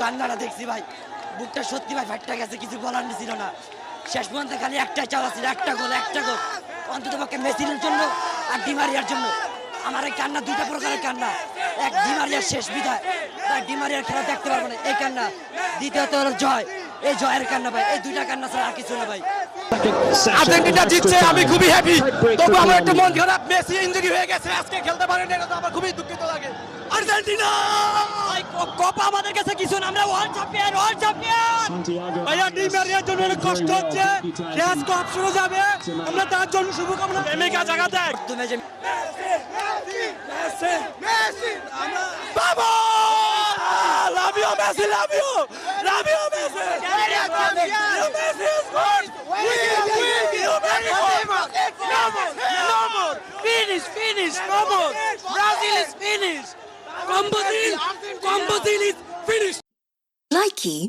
কান্নাটা দেখছি ভাই, বুকটা সত্যি ভাই ফাটটা গেছে, কিছু বলার ছিল না। শেষ পর্যন্ত খালি একটা চাওয়া ছিল, একটা গোল। অন্তত পক্ষে মেসির জন্য আর ডিমারিয়ার জন্য। আমার এই কান্না দুইটা প্রকারের কান্না। এক ডিমারিয়ার শেষ বিদায়, ভাই ডিমারিয়ার খেলা দেখতে পারবো না, এই কান্না। দ্বিতীয়ত হলো জয়, এই জয়ের কান্না ভাই। এই দুইটা কান্না ছাড়া আর কিছু না ভাই। আর্জেন্টিনা জিতছে, আমি খুবই হ্যাপি। তবু আমার একটু মন খারাপ, মেসি ইনজুরি হয়ে গেছে, আজকে খেলতে পারেনি, এটা তো আমার খুবই দুঃখিত লাগে। আর্জেন্টিনা কোপা আমাদের কাছে কিছু না, আমরা ওয়ার্ল্ড চ্যাম্পিয়ন। ভাইয়া ডি মারিয়ার জন্য অনেক কষ্ট হচ্ছে, সে আজকে অপশনে যাবে, আমরা তার জন্য শুভকামনা। এমেকা জায়গা দেখ তুমি যে বাবা, love you Messi, love you Messi, Finish, no more. Brazil is finished. Combo deal is finished. Likey